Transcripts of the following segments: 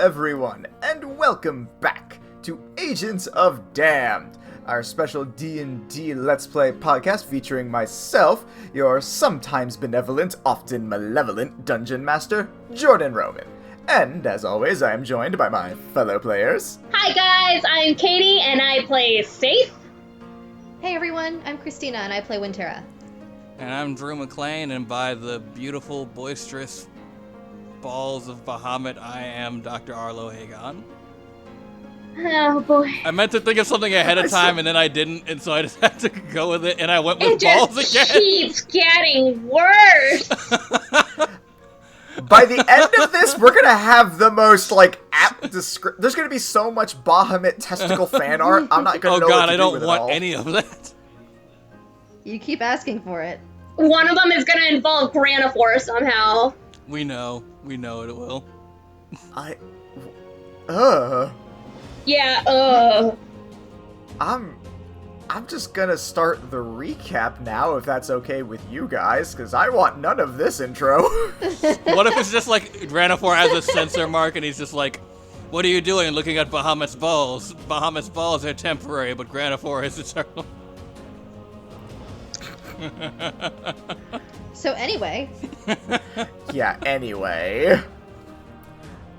everyone, and welcome back to Agents of Damned, our special D&D Let's Play podcast featuring myself, your sometimes benevolent, often malevolent Dungeon Master, Jordan Roman. And, as always, I am joined by my fellow players. Hi guys, I'm Katie, and I play Safe. Hey everyone, I'm Christina, and I play Wintera. And I'm Drew McLean, and by the beautiful, boisterous balls of Bahamut, I am Dr. Arlo Hagon. Oh boy. I meant to think of something ahead of time, and then I didn't, and so I just had to go with it, and I went with balls again. It keeps getting worse. By the end of this, we're gonna have the most, apt description. There's gonna be so much Bahamut testicle fan art, I'm not gonna know what to do with it all. I don't want any of that. You keep asking for it. One of them is gonna involve Granifor somehow. We know it will. Yeah, I'm just gonna start the recap now, if that's okay with you guys, because I want none of this intro. What if it's just like Granifor has a censor mark and he's just like, what are you doing looking at Bahamut's balls? Bahamut's balls are temporary, but Granifor is eternal. So anyway. Yeah, anyway.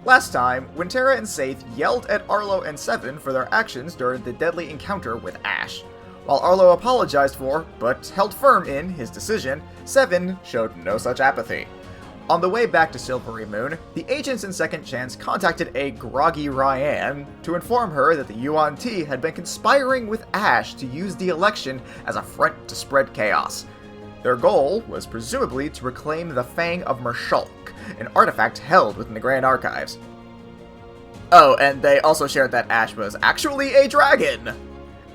Last time, Wintera and Saith yelled at Arlo and Seven for their actions during the deadly encounter with Ash. While Arlo apologized for, but held firm in, his decision, Seven showed no such apathy. On the way back to Silvery Moon, the agents in Second Chance contacted a groggy Ryan to inform her that the Yuan-Ti had been conspiring with Ash to use the election as a front to spread chaos. Their goal was presumably to reclaim the Fang of Mershulk, an artifact held within the Grand Archives. Oh, and they also shared that Ash was actually a dragon!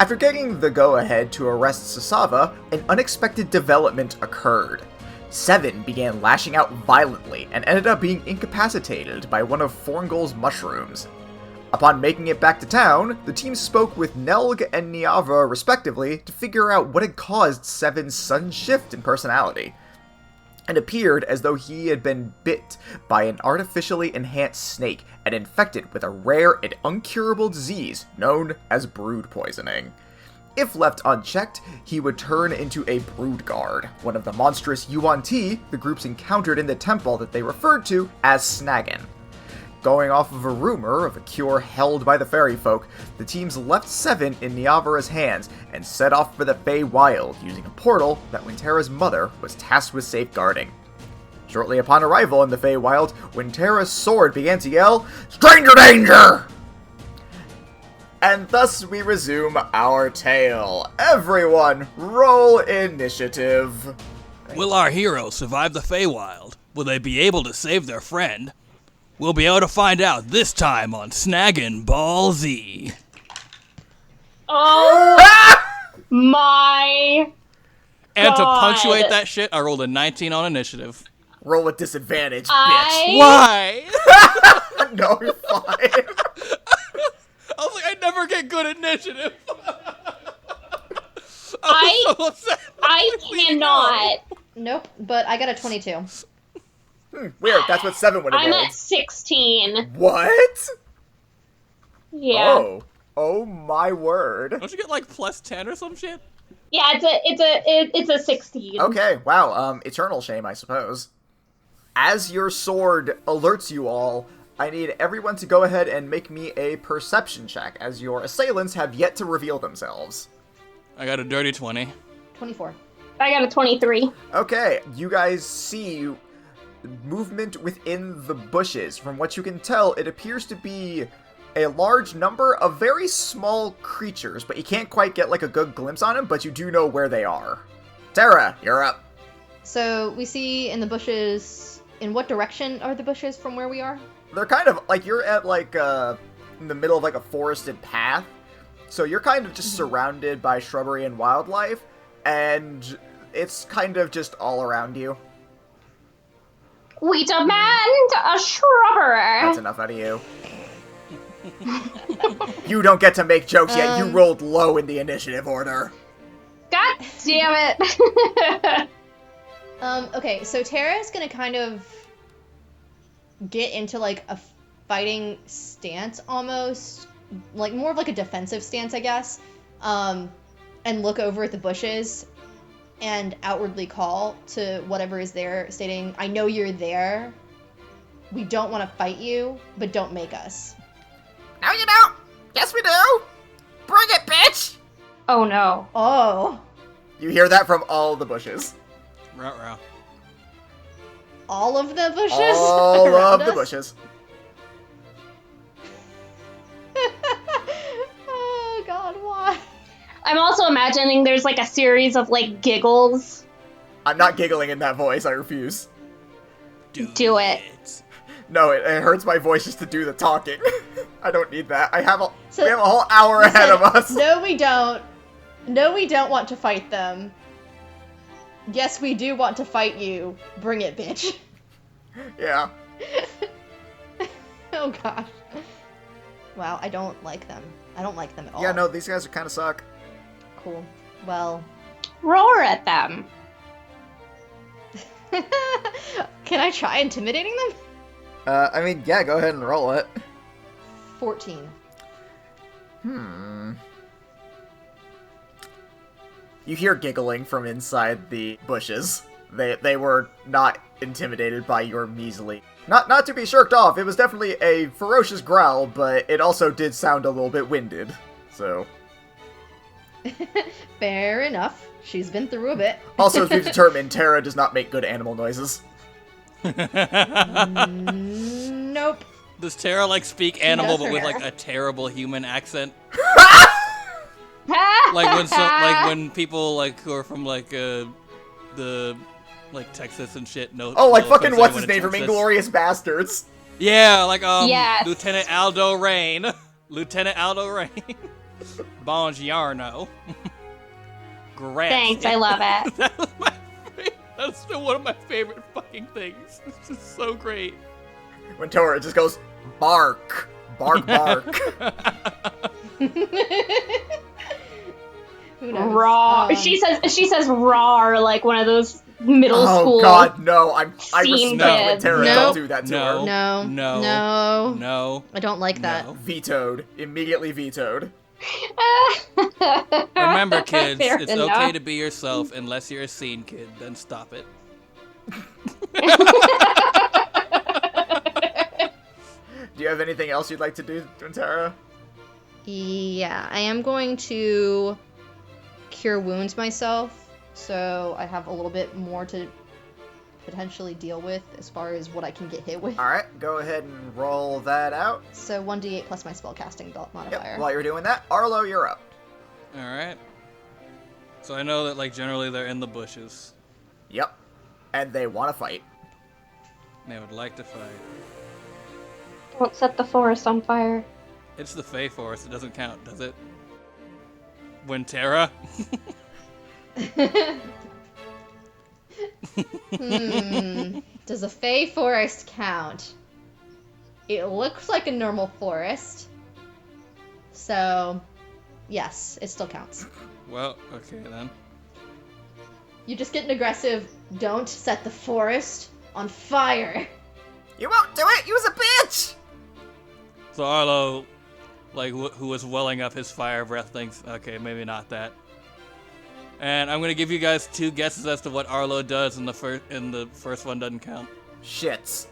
After getting the go-ahead to arrest Sasava, an unexpected development occurred. Seven began lashing out violently and ended up being incapacitated by one of Forngol's mushrooms. Upon making it back to town, the team spoke with Nelg and Niava respectively to figure out what had caused Seven's sudden shift in personality. It appeared as though he had been bit by an artificially enhanced snake and infected with a rare and uncurable disease known as brood poisoning. If left unchecked, he would turn into a brood guard, one of the monstrous Yuan-Ti the groups encountered in the temple that they referred to as Snaggin. Going off of a rumor of a cure held by the fairy folk, the teams left Seven in Niavara's hands and set off for the Fey Wild using a portal that Wintera's mother was tasked with safeguarding. Shortly upon arrival in the Fey Wild, Wintera's sword began to yell, "Stranger danger!" And thus we resume our tale. Everyone, roll initiative. Will our heroes survive the Fey Wild? Will they be able to save their friend? We'll be able to find out this time on Snaggin' Ball Z. Oh my And to God. punctuate that shit, I rolled a 19 on initiative. Roll with disadvantage, bitch. Why? No, you're fine. I was like, I never get good initiative. I so upset. cannot. Nope, but I got a 22. Weird, that's what Seven would have I'm rolled. at 16. What? Yeah. Oh my word. Don't you get like plus 10 or some shit? Yeah, it's a 16. Okay, wow, eternal shame, I suppose. As your sword alerts you all, I need everyone to go ahead and make me a perception check, as your assailants have yet to reveal themselves. I got a dirty 20. 24. I got a 23. Okay, you guys see movement within the bushes. From what you can tell, it appears to be a large number of very small creatures, but you can't quite get a good glimpse on them, but you do know where they are. Tara, you're up. So we see in the bushes, in what direction are the bushes from where we are? They're kind of, you're at, in the middle of, a forested path. So you're kind of just surrounded by shrubbery and wildlife, and it's kind of just all around you. We demand a shrubbery. That's enough out of you. You don't get to make jokes yet. You rolled low in the initiative order. God damn it. Okay, so Tara's gonna kind of get into fighting stance almost, like more of like a defensive stance, I guess, and look over at the bushes and outwardly call to whatever is there, stating, I know you're there. We don't want to fight you, but don't make us. No, you don't! Yes, we do! Bring it, bitch! Oh no. Oh. You hear that from all the bushes. Ruh-roh. All of the bushes? All around of the us? bushes. Oh god, why? I'm also imagining there's like a series of like giggles. I'm not giggling in that voice, I refuse. Do it. No, it hurts my voice just to do the talking. I don't need that. We have a So, whole hour ahead of us. No, we don't. No, we don't want to fight them. Yes, we do want to fight you. Bring it, bitch. Yeah. Oh gosh. Wow, I don't like them. I don't like them at all. Yeah, no, these guys kind of suck. Cool. Well, Roar at them. can I try intimidating them? I mean, yeah, go ahead and roll it. 14. You hear giggling from inside the bushes. They were not intimidated by your measly. Not to be shirked off, it was definitely a ferocious growl, but it also did sound a little bit winded. So. Fair enough. She's been through a bit. Also, as we've determined, Terra does not make good animal noises. Nope. Does Tara like speak animal does but with her like hair. a terrible human accent? like Like when people like who are from like the like Texas and shit know. Oh, like know fucking offense what's anyone his in name from Texas. Inglourious Bastards? Yeah, like Yes. Lieutenant Aldo Rain. Lieutenant Aldo Rain. Buongiorno. Great. Thanks, I love it. That was my favorite. That's still one of my favorite fucking things. It's just so great. When Tora just goes, bark, bark, bark. Who knows? Raw. She says raw like one of those middle Oh school. god, no, I scene respect when kids. Terra No. don't do that to No. her. No. No. No. No. I don't like that. No. Vetoed. Immediately vetoed. Remember, kids, Fair it's enough. okay to be yourself unless you're a scene kid. Then stop it. Do you have anything else you'd like to do, Tara? Yeah, I am going to cure wounds myself, so I have a little bit more to potentially deal with as far as what I can get hit with. Alright, go ahead and roll that out. So 1d8 plus my spellcasting modifier. Yep, while you're doing that, Arlo, you're up. Alright. So I know that, like, generally they're in the bushes. Yep. And they want to fight. They would like to fight. Don't set the forest on fire. It's the Fey Forest. It doesn't count, does it? Winterra? Does a Fey forest count? It looks like a normal forest. So, yes, it still counts. Well, okay then. You just get an aggressive, don't set the forest on fire. You won't do it! Use a bitch! So Arlo, like, who was welling up his fire breath, thinks, okay, maybe not that. And I'm gonna give you guys 2 guesses as to what Arlo does, and the first one doesn't count. Shits.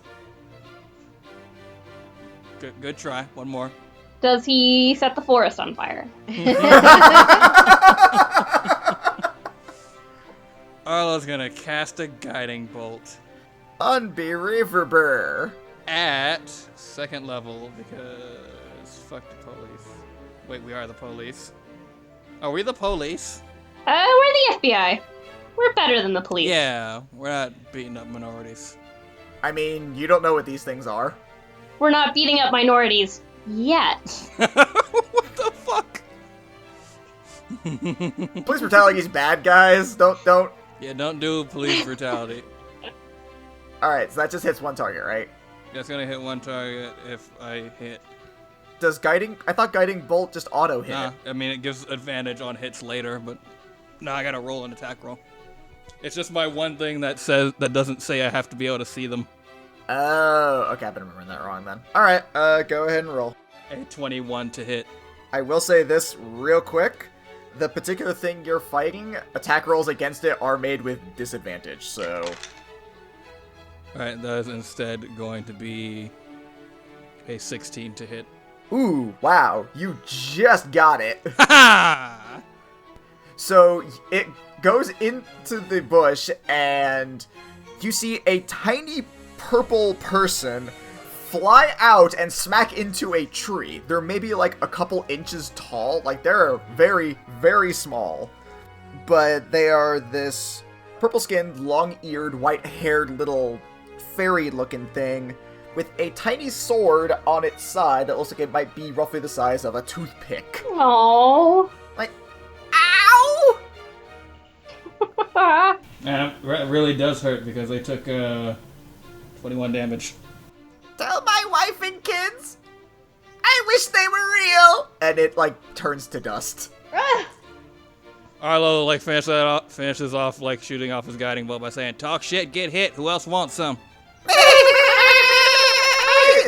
Good try. One more. Does he set the forest on fire? Arlo's gonna cast a guiding bolt Unbelievable. at 2nd level because fuck the police. Wait, we are the police. Are we the police? We're the FBI. We're better than the police. Yeah, we're not beating up minorities. I mean, you don't know what these things are. We're not beating up minorities yet. What the fuck? Police brutality is bad, guys. Don't. Yeah, don't do police brutality. Alright, so that just hits one target, right? That's gonna hit one target if I hit. Does guiding... I thought guiding bolt just auto hit. Nah, I mean, it gives advantage on hits later, but... Nah, I gotta roll an attack roll. It's just my one thing that doesn't say I have to be able to see them. Oh, okay, I've been remembering that wrong then. Alright, go ahead and roll. A 21 to hit. I will say this real quick. The particular thing you're fighting, attack rolls against it are made with disadvantage, so... Alright, that is instead going to be a 16 to hit. Ooh, wow, you just got it. Ha! So, it goes into the bush, and you see a tiny purple person fly out and smack into a tree. They're maybe like a couple inches tall, like they're very, very small. But they are this purple-skinned, long-eared, white-haired little fairy-looking thing with a tiny sword on its side that looks like it might be roughly the size of a toothpick. Aww. Like, ow! And it really does hurt because they took 21 damage. Tell my wife and kids, I wish they were real! And it, like, turns to dust. Ah! Arlo, like, finishes off, like, shooting off his guiding bolt by saying, "Talk shit, get hit, who else wants some?"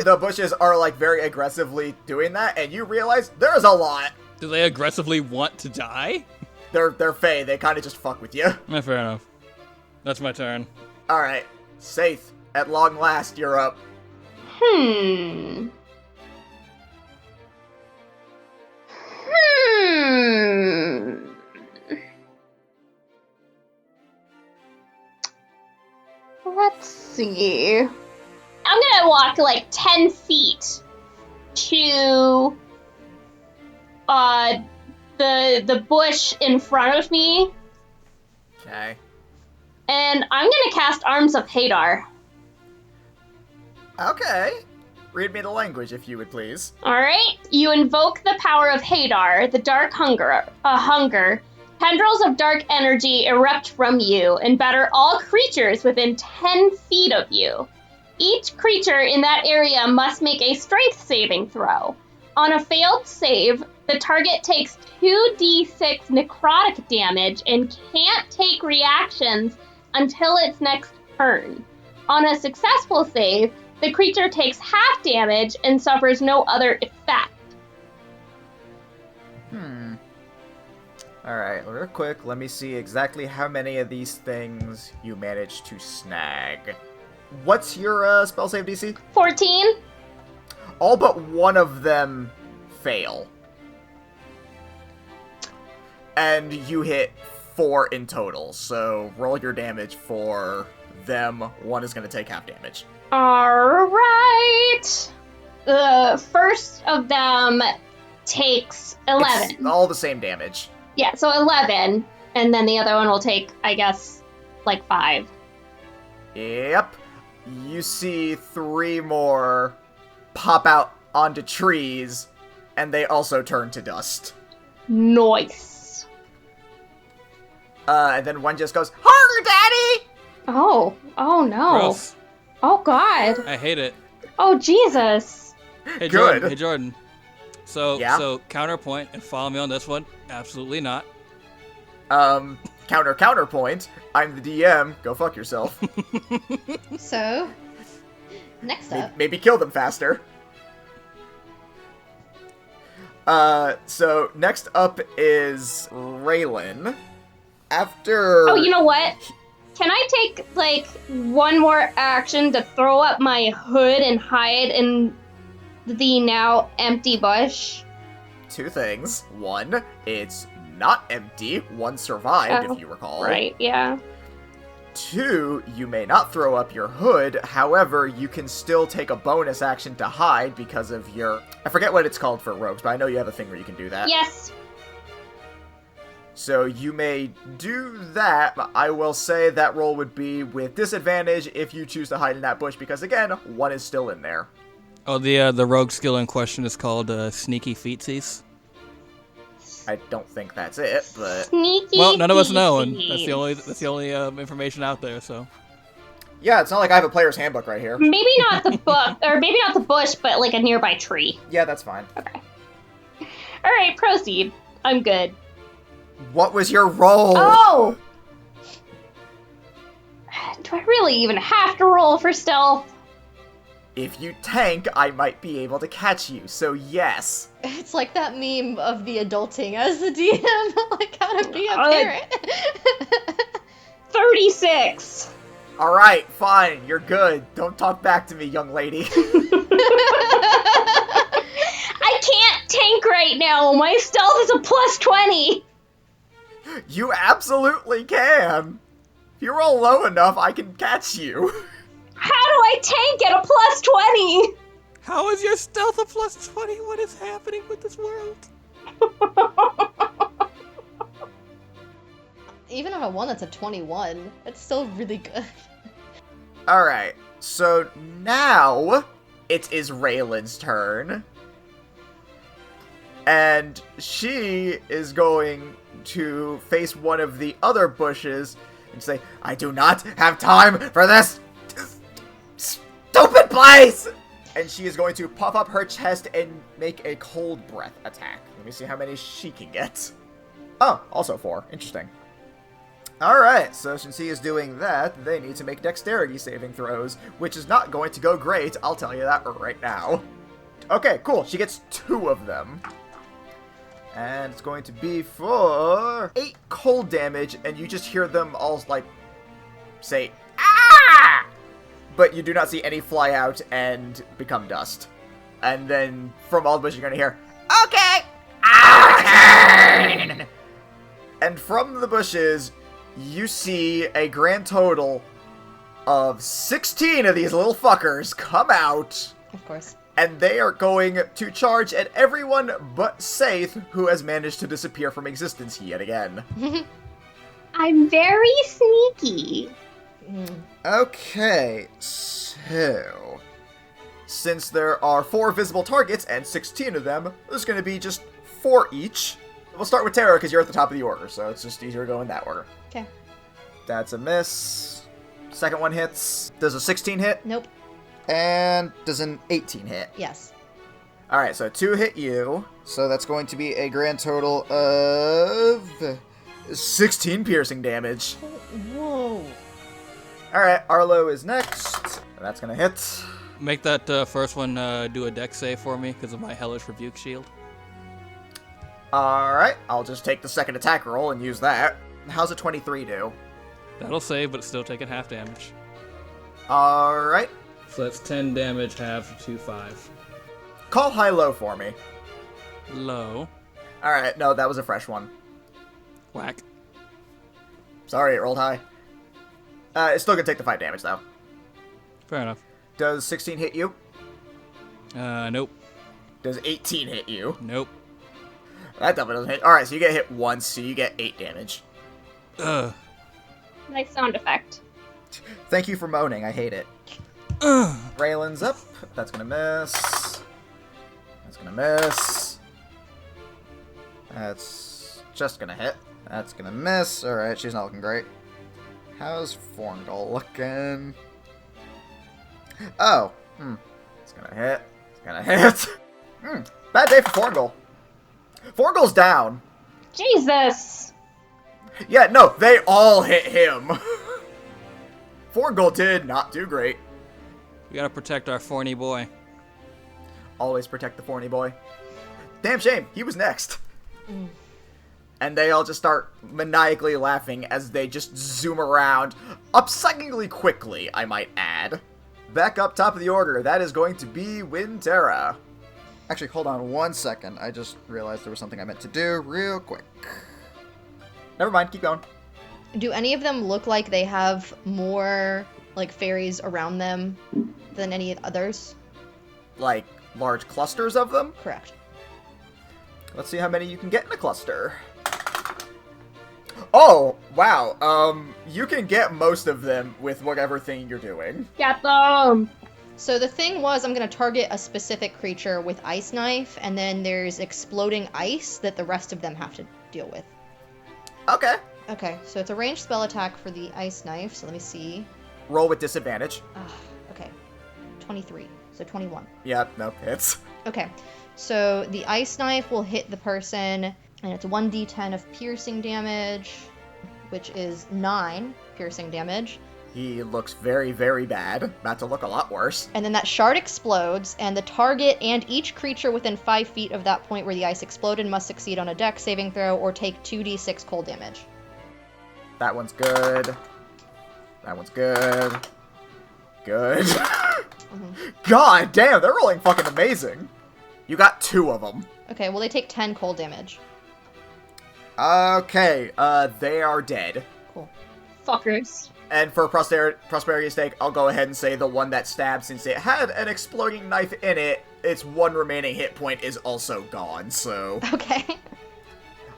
The bushes are, like, very aggressively doing that, and you realize there's a lot. Do they aggressively want to die? They're Fey, they kind of just fuck with you. Fair enough. That's my turn. Alright, Saith, at long last, you're up. Hmm. Let's see. I'm gonna walk like 10 feet to the bush in front of me, Okay. and I'm gonna cast Arms of Hadar. Okay. Read me the language, if you would please. Alright? You invoke the power of Hadar, the dark hunger. Tendrils of dark energy erupt from you and batter all creatures within 10 feet of you. Each creature in that area must make a strength saving throw. On a failed save, the target takes 2d6 necrotic damage and can't take reactions until its next turn. On a successful save, the creature takes half damage and suffers no other effect. Alright, real quick, let me see exactly how many of these things you managed to snag. What's your spell save DC? 14? All but one of them fail. And you hit 4 in total, so roll your damage for them. One is going to take half damage. Alright. The first of them takes 11. It's all the same damage. Yeah, so 11. And then the other one will take, I guess, like 5. Yep. You see 3 more pop out onto trees, and they also turn to dust. Nice. And then one just goes, "Harder, Daddy!" Oh no. Gross. Oh god. I hate it. Oh Jesus. Hey, Good. Jordan. Hey, Jordan. Yeah? So counterpoint and follow me on this one. Absolutely not. Counterpoint. I'm the DM. Go fuck yourself. So, next up. Maybe kill them faster. So next up is Raylan. After... Oh, you know what? Can I take, like, one more action to throw up my hood and hide in the now empty bush? 2 things. 1, it's not empty. 1 survived, if you recall. Right, yeah. 2, you may not throw up your hood, however, you can still take a bonus action to hide because of your... I forget what it's called for rogues, but I know you have a thing where you can do that. Yes. So you may do that. I will say that roll would be with disadvantage if you choose to hide in that bush, because again, 1 is still in there. Oh, the rogue skill in question is called Sneaky Feetsies. I don't think that's it, but... Sneaky. Well, none of us know, and feetsies. that's the only information out there. So. Yeah, it's not like I have a player's handbook right here. Maybe not the book, or maybe not the bush, but like a nearby tree. Yeah, that's fine. Okay. All right, proceed. I'm good. What was your roll? Oh! Do I really even have to roll for stealth? If you tank, I might be able to catch you, so yes. It's like that meme of the adulting as the DM, like how to be a Uh, parent. 36. Alright, fine, you're good. Don't talk back to me, young lady. I can't tank right now. My stealth is a plus 20. You absolutely can. If you roll low enough, I can catch you. How do I tank at a plus 20? How is your stealth a plus 20? What is happening with this world? Even on a 1 that's a 21, it's still really good. Alright, so now it is Raylan's turn. And she is going to face one of the other bushes and say, I do not have time for this stupid place! And she is going to puff up her chest and make a cold breath attack. Let me see how many she can get. Oh, also 4. Interesting. Alright, so since he is doing that, they need to make dexterity saving throws, which is not going to go great, I'll tell you that right now. Okay, cool, she gets 2 of them. And it's going to be for 8 cold damage, and you just hear them all, like, say, ah! But you do not see any fly out and become dust. And then from all the bushes you're going to hear, okay! Arcane! And from the bushes, you see a grand total of 16 of these little fuckers come out. Of course. And they are going to charge at everyone but Saith, who has managed to disappear from existence yet again. I'm very sneaky. Okay, so since there are 4 visible targets and 16 of them, there's going to be just 4 each. We'll start with Tara because you're at the top of the order, so it's just easier to go in that order. Okay. That's a miss. Second one hits. Does a 16 hit? Nope. And does an 18 hit? Yes. Alright, so 2 hit you. So that's going to be a grand total of 16 piercing damage. Whoa. Alright, Arlo is next. That's gonna hit. Make that first one do a dex save for me because of my Hellish Rebuke shield. Alright, I'll just take the second attack roll and use that. How's a 23 do? That'll save, but it's still taking half damage. Alright. So that's 10 damage, half to 5. Call high-low for me. Low. Alright, no, that was a fresh one. Whack. Sorry, it rolled high. It's still gonna take the 5 damage, though. Fair enough. Does 16 hit you? Nope. Does 18 hit you? Nope. That definitely doesn't hit. Alright, so you get hit once, so you get 8 damage. Ugh. Nice sound effect. Thank you for moaning, I hate it. Ugh. Raylan's up. That's gonna miss. That's gonna miss. That's just gonna hit. That's gonna miss. Alright, she's not looking great. How's Forngal looking? Oh. It's gonna hit. It's gonna hit. Bad day for Forngal. Forngal's down. Jesus. Yeah, no, they all hit him. Forngal did not do great. We gotta protect our thorny boy. Always protect the Forny boy. Damn shame, he was next. And they all just start maniacally laughing as they just zoom around, upsettingly quickly, I might add. Back up top of the order, that is going to be Wintera. Actually, hold on 1 second. I just realized there was something I meant to do real quick. Never mind, keep going. Do any of them look like they have more, like, fairies around them than any others? Like, large clusters of them? Correct. Let's see how many you can get in a cluster. Oh, wow. You can get most of them with whatever thing you're doing. Get them. So the thing was, I'm going to target a specific creature with Ice Knife, and then there's exploding ice that the rest of them have to deal with. Okay. Okay, so it's a ranged spell attack for the Ice Knife, so let me see. Roll with disadvantage. Okay, 23, so 21. Yeah, no, hits. Okay, so the Ice Knife will hit the person, and it's 1d10 of piercing damage, which is 9 piercing damage. He looks very, very bad. About to look a lot worse. And then that shard explodes, and the target and each creature within 5 feet of that point where the ice exploded must succeed on a dex saving throw or take 2d6 cold damage. That one's good. That one's good. Good. God damn, they're rolling fucking amazing. You got 2 of them. Okay, well they take 10 cold damage. Okay, they are dead. Cool. Fuckers. And for prosperity's sake, I'll go ahead and say the one that stabbed, since it had an exploding knife in it, its 1 remaining hit point is also gone, so... Okay.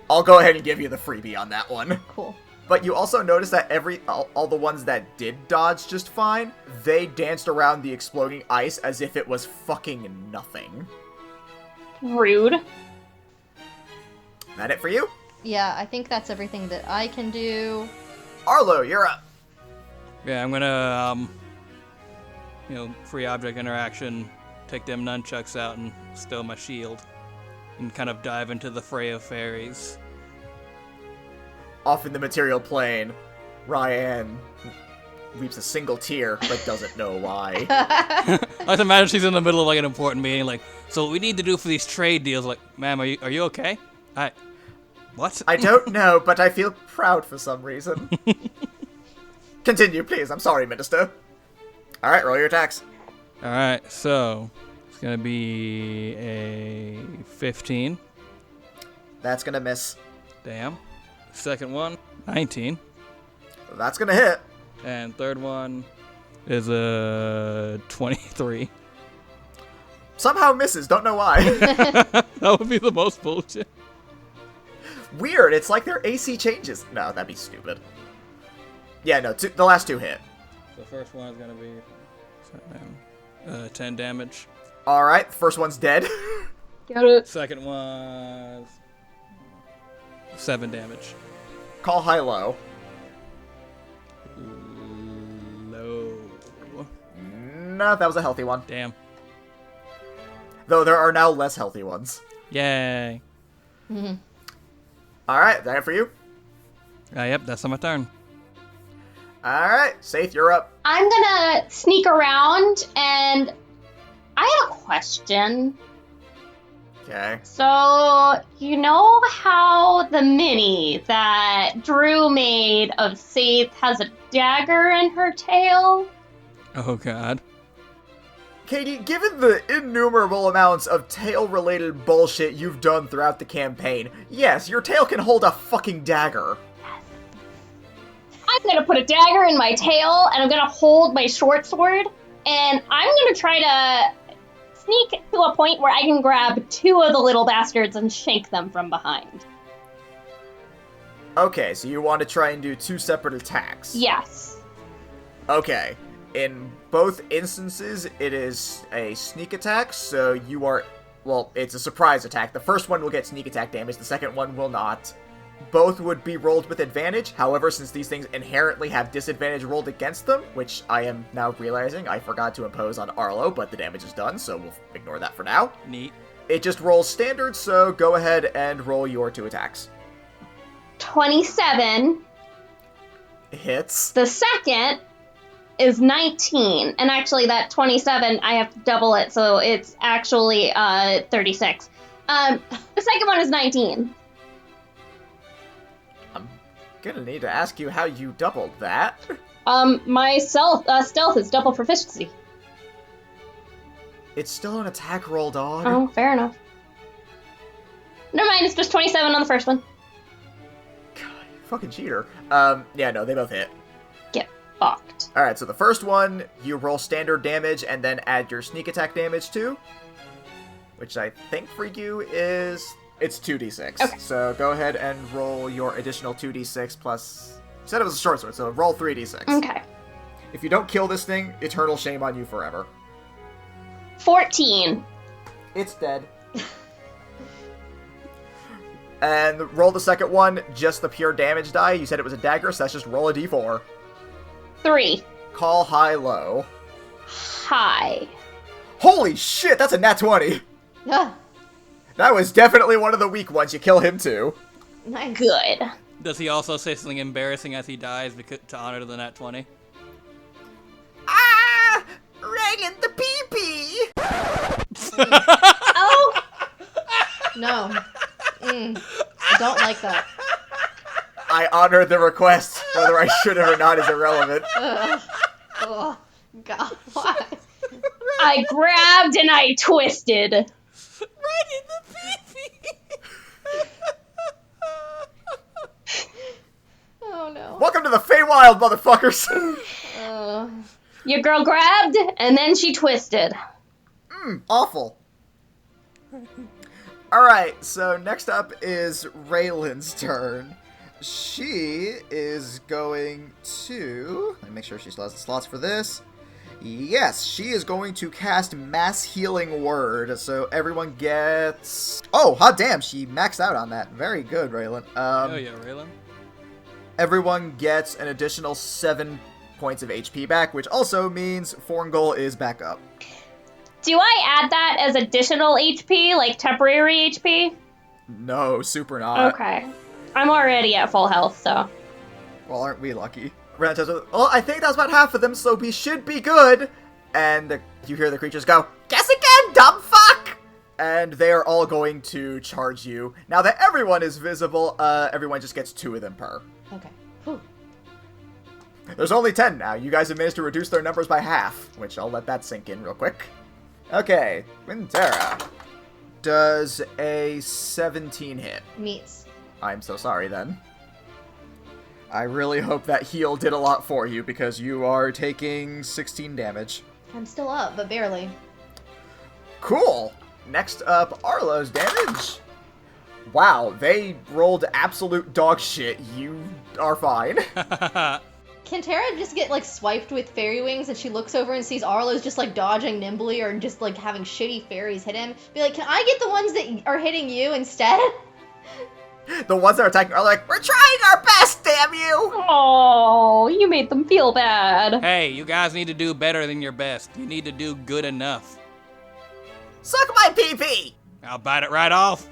I'll go ahead and give you the freebie on that one. Cool. But you also notice that all the ones that did dodge just fine, they danced around the exploding ice as if it was fucking nothing. Rude. That it for you? Yeah, I think that's everything that I can do. Arlo, you're up. Yeah, I'm gonna, free object interaction, take them nunchucks out and stow my shield, and kind of dive into the fray of fairies. Off in the material plane, Ryan weeps a single tear, but doesn't know why. I like to imagine she's in the middle of like an important meeting, like, so what we need to do for these trade deals, like, ma'am, are you okay? What? I don't know, but I feel proud for some reason. Continue, please. I'm sorry, Minister. Alright, roll your attacks. Alright, so it's gonna be a 15. That's gonna miss. Damn. Second one, 19. That's gonna hit. And third one is a 23. Somehow misses, don't know why. That would be the most bullshit. Weird, it's like their AC changes. No, that'd be stupid. Yeah, no, the last 2 hit. The first one is gonna be 10 damage. Alright, first one's dead. Got it. Second one, 7 damage. Call high-low. Low. No, that was a healthy one. Damn. Though there are now less healthy ones. Yay. Alright, that it for you? Yep, that's on my turn. Alright, Saith, you're up. I'm gonna sneak around and I have a question. Okay. So, you know how the mini that Drew made of Saith has a dagger in her tail? Oh god. Katie, given the innumerable amounts of tail-related bullshit you've done throughout the campaign, yes, your tail can hold a fucking dagger. I'm gonna put a dagger in my tail and I'm gonna hold my short sword and I'm gonna try to sneak to a point where I can grab 2 of the little bastards and shank them from behind. Okay, so you want to try and do 2 separate attacks. Yes. Okay. In both instances, it is a sneak attack, so you are... Well, it's a surprise attack. The first one will get sneak attack damage, the second one will not. Both would be rolled with advantage, however, since these things inherently have disadvantage rolled against them, which I am now realizing I forgot to impose on Arlo, but the damage is done, so we'll ignore that for now. Neat. It just rolls standard, so go ahead and roll your 2 attacks. 27. Hits. The second is 19. And actually that 27, I have to double it, so it's actually 36. The second one is 19. I'm gonna need to ask you how you doubled that. My stealth is double proficiency. It's still an attack roll, dog. Oh, fair enough. Never mind, it's just 27 on the first one. God, you fucking cheater. Yeah, no, they both hit. Get fucked. Alright, so the first one, you roll standard damage and then add your sneak attack damage to, which I think for you is... It's 2d6. Okay. So go ahead and roll your additional 2d6 plus... You said it was a short sword, so roll 3d6. Okay. If you don't kill this thing, eternal shame on you forever. 14. It's dead. And roll the second one, just the pure damage die. You said it was a dagger, so that's just roll a d4. 3. Call high-low. High. Holy shit, that's a nat 20! Ah, That was definitely one of the weak ones. You kill him too. nice. Good. Does he also say something embarrassing as he dies to honor the nat 20? in the pee-pee! Oh! No. I don't like that. I honor the request. Whether I should have or not is irrelevant. Oh, God. Why? I grabbed and I twisted. Right in the pee-pee. Oh, no. Welcome to the Fey Wild, motherfuckers! Your girl grabbed and then she twisted. Awful. Alright, so next up is Raylan's turn. She is going to... Let me make sure she still has the slots for this. Yes, she is going to cast Mass Healing Word, so everyone gets... Oh, hot damn, she maxed out on that. Very good, Raylan. Oh yeah, Raylan. Everyone gets an additional 7 points of HP back, which also means Forngol is back up. Do I add that as additional HP, like temporary HP? No, super not. Okay. I'm already at full health, so. Well, aren't we lucky? Ren says, well, I think that's about half of them, so we should be good. And you hear the creatures go, guess again, dumb fuck! And they are all going to charge you. Now that everyone is visible, everyone just gets 2 of them per. Okay. Whew. There's only 10 now. You guys have managed to reduce their numbers by half, which I'll let that sink in real quick. Okay, Wintera. Does a 17 hit? Meats. I'm so sorry then. I really hope that heal did a lot for you, because you are taking 16 damage. I'm still up, but barely. Cool! Next up, Arlo's damage. Wow, they rolled absolute dog shit. You are fine. Can Tara just get, like, swiped with fairy wings and she looks over and sees Arlo's just, like, dodging nimbly or just, like, having shitty fairies hit him? Be like, can I get the ones that are hitting you instead? The ones that are attacking are like, we're trying our best, damn you! Oh, you made them feel bad. Hey, you guys need to do better than your best. You need to do good enough. Suck my pee-pee! I'll bite it right off.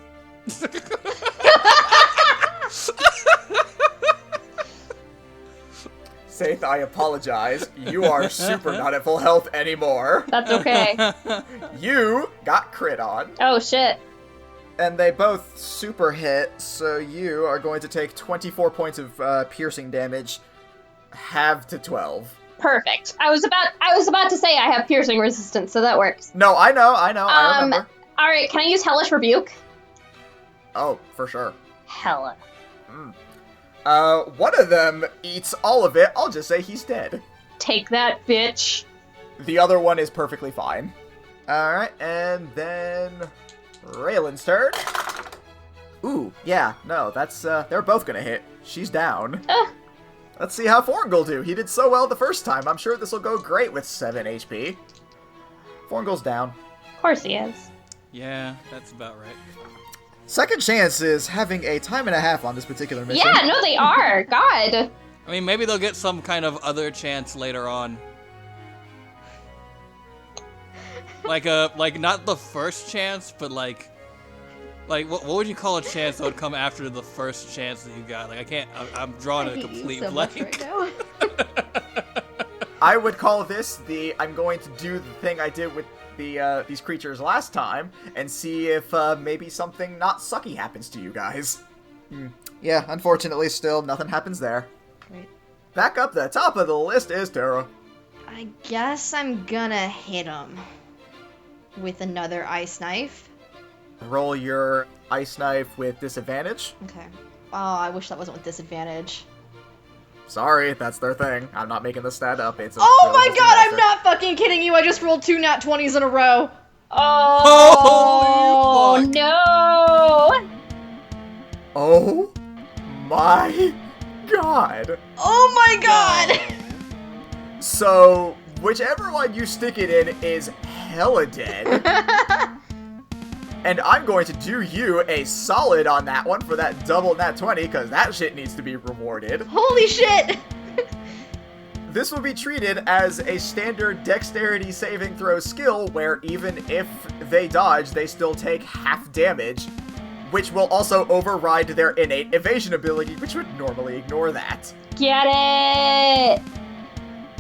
Saith, I apologize. You are super not at full health anymore. That's okay. You got crit on. Oh, shit. And they both super hit, so you are going to take 24 points of piercing damage, halved to 12. Perfect. I was about to say I have piercing resistance, so that works. No, I know, I remember. Alright, can I use Hellish Rebuke? Oh, for sure. Hella. One of them eats all of it. I'll just say he's dead. Take that, bitch. The other one is perfectly fine. Alright, and then Raylan's turn. Ooh, yeah, no, that's, they're both gonna hit. She's down. Let's see how Forngol do. He did so well the first time. I'm sure this will go great with 7 HP. Forngol's down. Of course he is. Yeah, that's about right. Second Chance is having a time and a half on this particular mission. Yeah, no, they are. God. I mean, maybe they'll get some kind of other chance later on. Like not the first chance, but like what would you call a chance that would come after the first chance that you got? Like I'm drawing a complete blank. Right now. I would call this I'm going to do the thing I did with these creatures last time and see if maybe something not sucky happens to you guys. Yeah, unfortunately still nothing happens there. Great. Back up the top of the list is Tara. I guess I'm gonna hit him with another ice knife. Roll your ice knife with disadvantage. Okay. Oh, I wish that wasn't with disadvantage. Sorry, that's their thing. I'm not making the stat up. It's Oh my god, I'm not fucking kidding you. I just rolled 2 nat 20s in a row. Oh, you fuck. no. Oh my god. Oh my god. So, whichever one you stick it in is hella dead. And I'm going to do you a solid on that one for that double nat 20, because that shit needs to be rewarded. Holy shit. This will be treated as a standard dexterity saving throw skill, where even if they dodge, they still take half damage, which will also override their innate evasion ability, which would normally ignore that. Get it.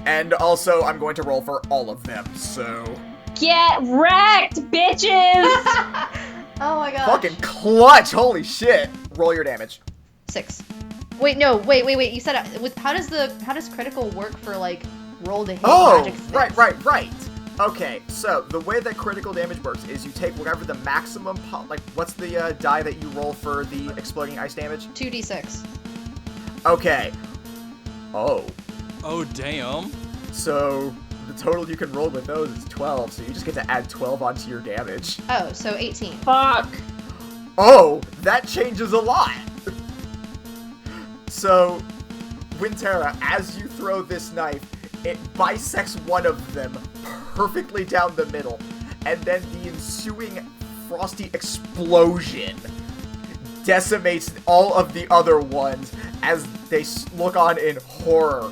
And also, I'm going to roll for all of them, so... Get wrecked, bitches! Oh my gosh. Fucking clutch! Holy shit! Roll your damage. 6. Wait, no, wait. You said how does critical work for like roll to hit magic sticks? Right. Okay, so the way that critical damage works is you take whatever the maximum, like, what's the die that you roll for the exploding ice damage? 2d6. Okay. Oh. Oh, damn. So the total you can roll with those is 12, so you just get to add 12 onto your damage. Oh, so 18. Fuck. Oh, that changes a lot. So, Wintera, as you throw this knife, it bisects one of them perfectly down the middle, and then the ensuing frosty explosion decimates all of the other ones as they look on in horror,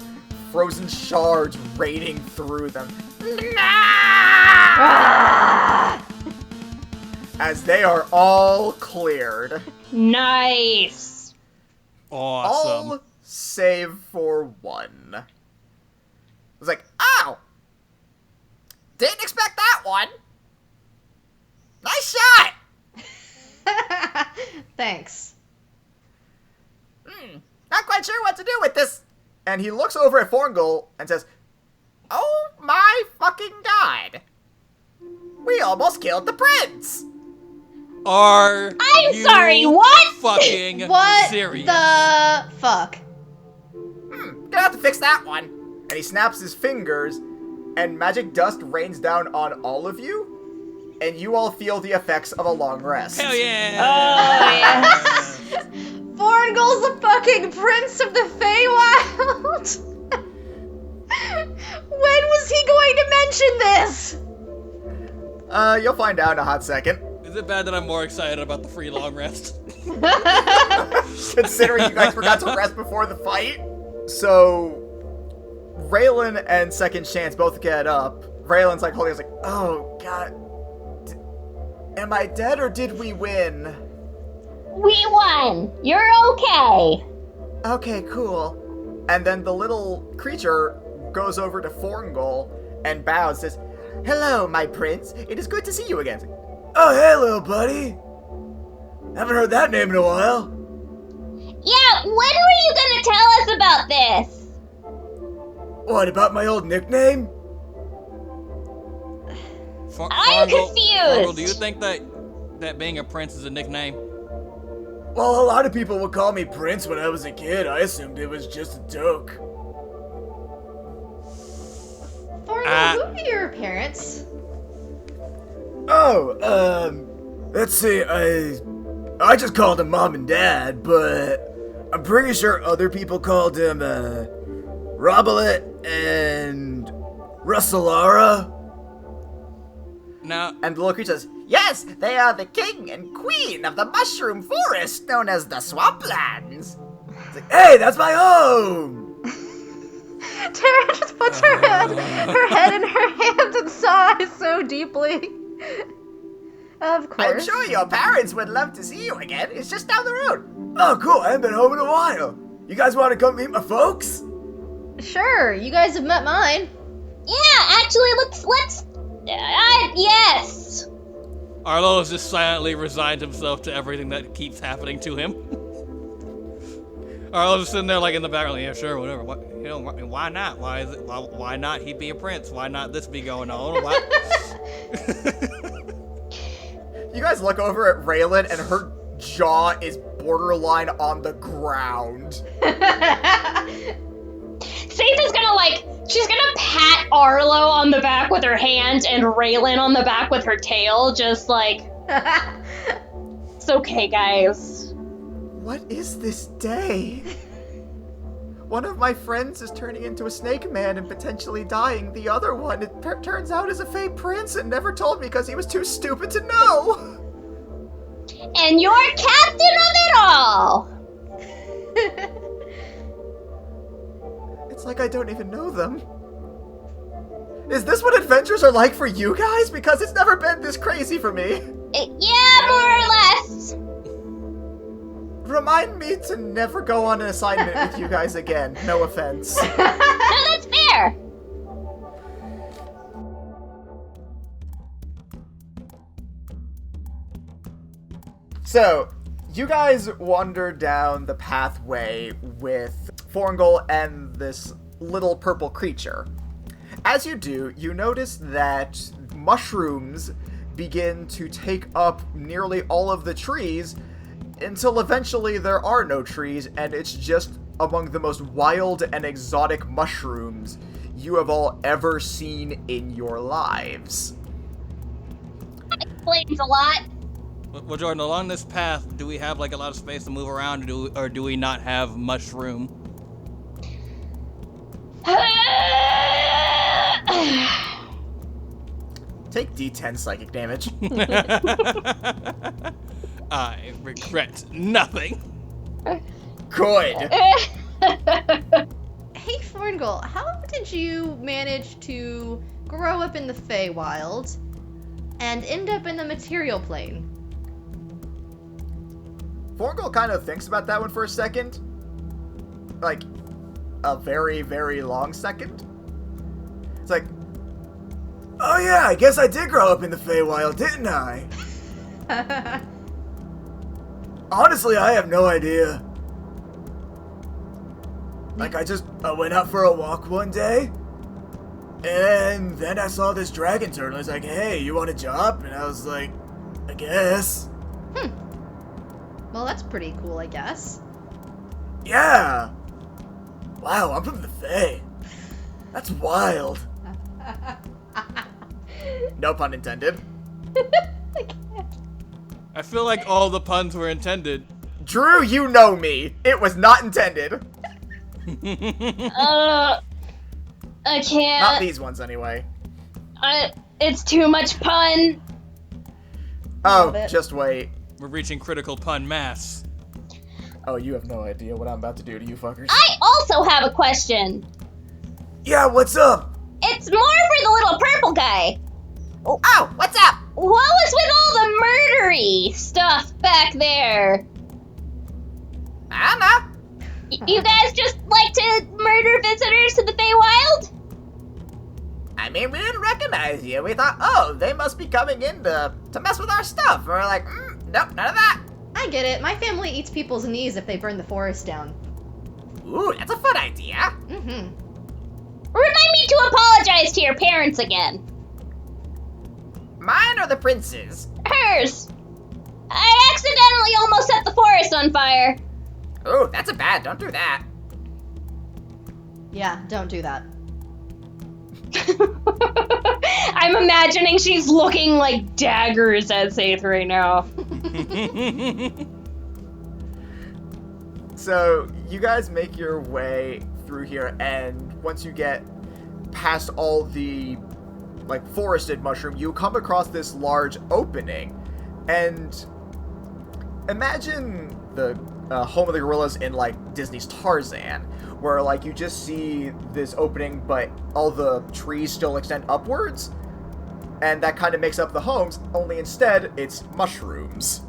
frozen shards raining through them. As they are all cleared. Nice. Awesome. All save for one. I was like, ow! Didn't expect that one! Nice shot! Thanks. Not quite sure what to do with this. And he looks over at Forngal and says, oh my fucking god! We almost killed the prince! Are I'm you sorry, what? fucking What serious? the fuck? Gonna have to fix that one. And he snaps his fingers, and magic dust rains down on all of you, and you all feel the effects of a long rest. Hell yeah! Oh, yeah. Forngal's the fucking prince of the Fey Wild. When was he going to mention this? You'll find out in a hot second. Is it bad that I'm more excited about the free long rest? Considering you guys forgot to rest before the fight. So, Raylan and Second Chance both get up. Raylan's like holding us like, oh god. Am I dead or did we win? We won. You're okay. Okay, cool. And then the little creature goes over to Forngal and bows, says, hello, my prince. It is good to see you again. Oh, hey, little buddy. Haven't heard that name in a while. Yeah, when were you gonna tell us about this? What, about my old nickname? I'm confused. Fargle, do you think that being a prince is a nickname? Well, a lot of people would call me Prince when I was a kid. I assumed it was just a joke. Forngal, who are your parents? Oh, let's see, I just called him Mom and Dad, but I'm pretty sure other people called him, Robolet and Russalara. Now, And the little creature says, yes, they are the king and queen of the mushroom forest known as the Swamplands. It's like, hey, that's my home! Tara just puts her head in her hands and sighs so deeply. Of course. I'm sure your parents would love to see you again. It's just down the road. Oh, cool. I haven't been home in a while. You guys want to come meet my folks? Sure, you guys have met mine. Yeah, actually, let's. Yes. Arlo has just silently resigned himself to everything that keeps happening to him. Arlo's just sitting there like in the background, yeah, sure, whatever. Why not? Why not he be a prince? Why not this be going on? Why? You guys look over at Raylan, and her jaw is borderline on the ground. Faith is gonna she's gonna pat Arlo on the back with her hand and Raylan on the back with her tail, just like, it's okay, guys. What is this day? One of my friends is turning into a snake man and potentially dying. The other one, it turns out, is a Fey prince and never told me because he was too stupid to know. And you're captain of it all! It's like I don't even know them. Is this what adventures are like for you guys? Because it's never been this crazy for me. Yeah, more or less. Remind me to never go on an assignment with you guys again. No offense. No, that's fair. So, you guys wander down the pathway with Forngol and this little purple creature. As you do, you notice that mushrooms begin to take up nearly all of the trees until eventually there are no trees, and it's just among the most wild and exotic mushrooms you have all ever seen in your lives. Explains a lot. Well, Jordan, along this path, do we have like a lot of space to move around, or do we not have much room? Take D10 psychic damage. I regret nothing. Good. Hey, Forngol, how did you manage to grow up in the Fey Wild and end up in the material plane? Forngol kind of thinks about that one for a second. Like, a very, very long second. It's like, oh yeah, I guess I did grow up in the Fey Wild, didn't I? Honestly, I have no idea. Like, I went out for a walk one day, and then I saw this dragon turtle. It's like, hey, you want a job? And I was like, I guess. Well, that's pretty cool, I guess. Yeah. Wow, I'm from the Fae. That's wild. No pun intended. I feel like all the puns were intended. Drew, you know me. It was not intended. I can't. Not these ones, anyway. It's too much pun. Oh, Love it. just wait. We're reaching critical pun mass. Oh, you have no idea what I'm about to do to you fuckers. I also have a question. Yeah, what's up? It's more for the little purple guy. Oh, what's up? What was with all the murdery stuff back there? I don't know. You guys just like to murder visitors to the Fey Wild? I mean, we didn't recognize you. We thought, oh, they must be coming in to mess with our stuff. And we're like, nope, none of that. I get it. My family eats people's knees if they burn the forest down. Ooh, that's a fun idea. Mm-hmm. Remind me to apologize to your parents again. Mine or the prince's? Hers. I accidentally almost set the forest on fire. Ooh, that's a bad. Don't do that. Yeah, don't do that. I'm imagining she's looking like daggers at Saith right now. So, you guys make your way through here, and once you get past all the, like, forested mushroom, you come across this large opening. And imagine the home of the gorillas in, like, Disney's Tarzan, where, like, you just see this opening, but all the trees still extend upwards, and that kind of makes up the homes, only instead, it's mushrooms.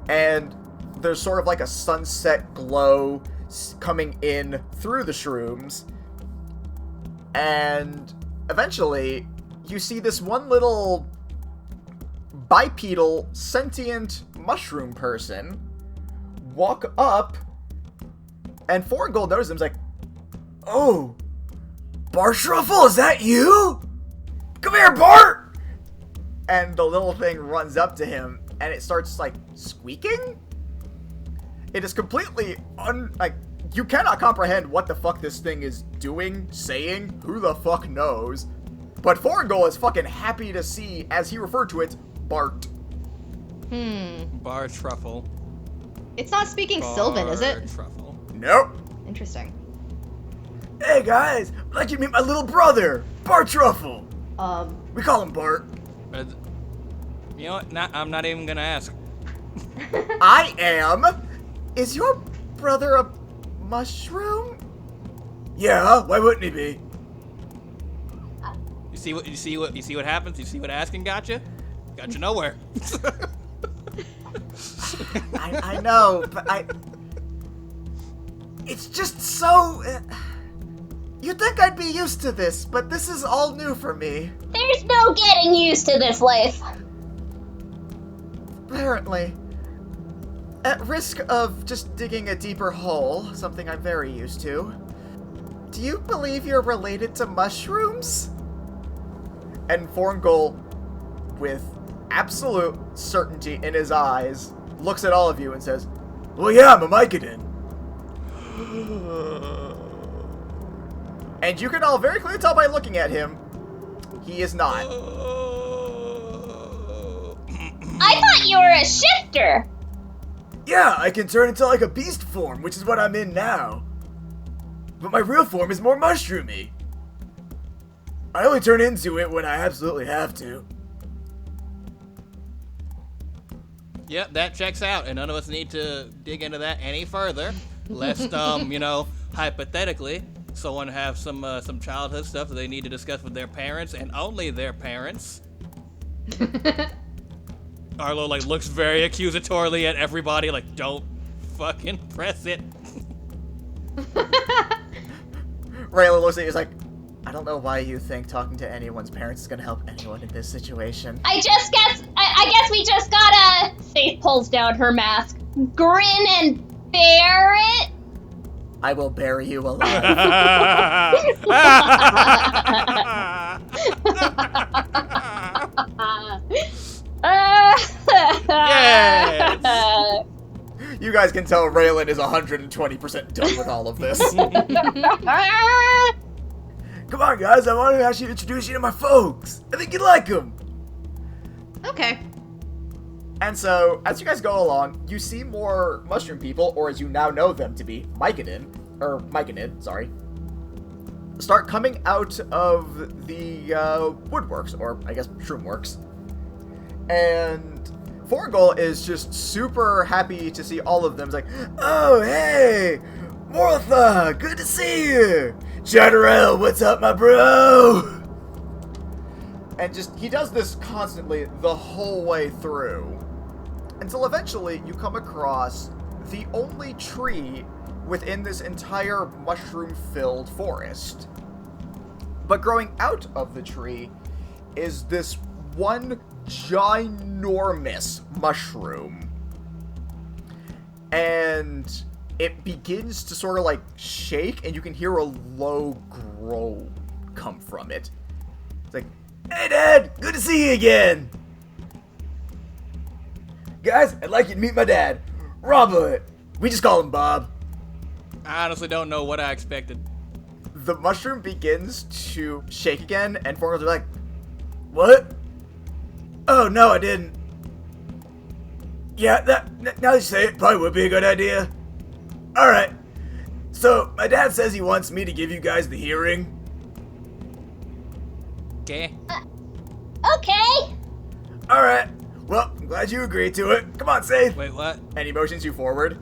And there's sort of like a sunset glow coming in through the shrooms, and eventually, you see this one little bipedal, sentient mushroom person walk up, and Forngol notices him. He's like, oh, Bart Truffle, is that you? Come here, Bart! And the little thing runs up to him, and it starts, like, squeaking? It is completely you cannot comprehend what the fuck this thing is doing, saying, who the fuck knows. But Forngol is fucking happy to see, as he referred to it, Bart. Bar truffle. It's not speaking Sylvan, is it? Truffle. Nope. Interesting. Hey guys, I'd like you to meet my little brother, Bart Truffle. We call him Bart. You know what? I'm not even gonna ask. I am. Is your brother a mushroom? Yeah, why wouldn't he be? You see what happens? You see what asking got you? Got you nowhere. I know, but it's just so... you'd think I'd be used to this, but this is all new for me. There's no getting used to this life. Apparently. At risk of just digging a deeper hole, something I'm very used to, do you believe you're related to mushrooms? And Forngol, with absolute certainty in his eyes, looks at all of you and says, well, yeah, I'm a Mycodon. And you can all very clearly tell by looking at him, he is not. I thought you were a shifter. Yeah, I can turn into like a beast form, which is what I'm in now. But my real form is more mushroomy. I only turn into it when I absolutely have to. Yep, that checks out, and none of us need to dig into that any further, lest, hypothetically, someone have some childhood stuff that they need to discuss with their parents, and only their parents. Arlo, looks very accusatorily at everybody, don't fucking press it. Rayla looks at you, is like, I don't know why you think talking to anyone's parents is gonna help anyone in this situation. I guess we just gotta... Faith pulls down her mask. Grin and bear it? I will bury you alive. Yes! You guys can tell Raylan is 120% done with all of this. Come on, guys, I want to actually introduce you to my folks. I think you'd like them. Okay. And so, as you guys go along, you see more mushroom people, or as you now know them to be, Myconid, start coming out of the woodworks, or I guess shroomworks. And Forngol is just super happy to see all of them. He's like, oh, hey, Mortha, good to see you. General, what's up, my bro? And he does this constantly the whole way through. Until eventually you come across the only tree within this entire mushroom-filled forest. But growing out of the tree is this one ginormous mushroom. And it begins to sort of shake, and you can hear a low groan come from it. It's like, hey Dad, good to see you again. Guys, I'd like you to meet my dad, Robert. We just call him Bob. I honestly don't know what I expected. The mushroom begins to shake again, and Fornals are like, what? Oh, no, I didn't. Yeah, now that you say it, probably would be a good idea. Alright, so my dad says he wants me to give you guys the hearing. Okay. Okay. Alright, well, I'm glad you agreed to it. Come on, Seth. Wait, what? And he motions you forward.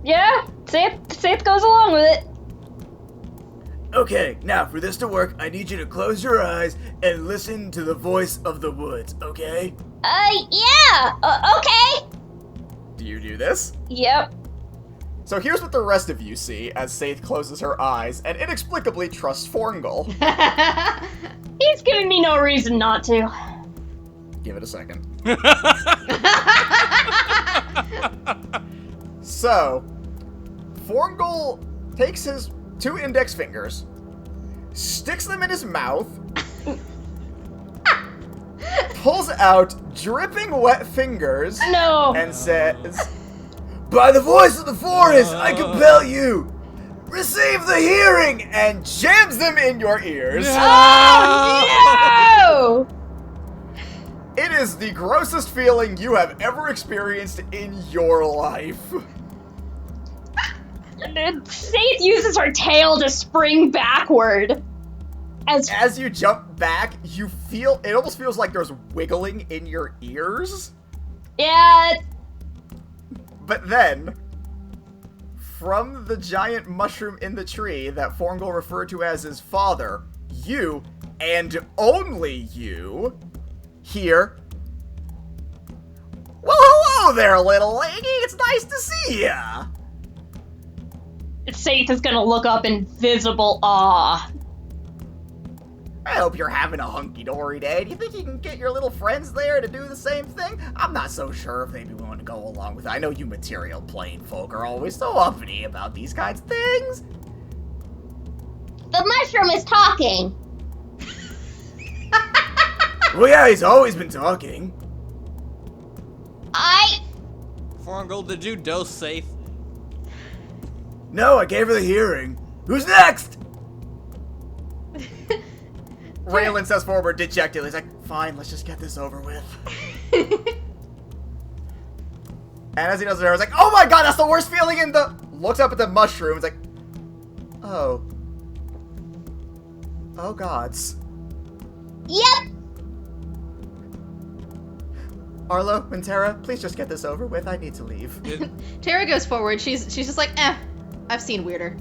Yeah, Seth goes along with it. Okay, now for this to work, I need you to close your eyes and listen to the voice of the woods, okay? Yeah, okay. Do you do this? Yep. So here's what the rest of you see as Saith closes her eyes and inexplicably trusts Forngol. He's giving me no reason not to. Give it a second. So, Forngol takes his 2 index fingers, sticks them in his mouth, pulls out dripping wet fingers, No. and says, by the voice of the forest, I compel you, receive the hearing, and jams them in your ears. Oh, no! It is the grossest feeling you have ever experienced in your life. Faith uses her tail to spring backward. As you jump back, you feel, it almost feels like there's wiggling in your ears. Yeah. But then, from the giant mushroom in the tree that Forngol referred to as his father, you, and only you, hear, well, hello there, little lady. It's nice to see ya. Saith is gonna look up in visible awe. I hope you're having a hunky-dory day. Do you think you can get your little friends there to do the same thing? I'm not so sure if they'd be willing to go along with it. I know you material plane folk are always so uppity about these kinds of things. The mushroom is talking. Well, yeah, he's always been talking. Forngold, did you dose safe? No, I gave her the hearing. Who's next? Raylan steps forward dejectedly. He's like, fine, let's just get this over with. And as he does it, I was like, oh my god, that's the worst feeling in the... Looks up at the mushroom. It's like, oh. Oh gods. Yep. Arlo and Tara, please just get this over with. I need to leave. Tara goes forward. She's just like, I've seen weirder.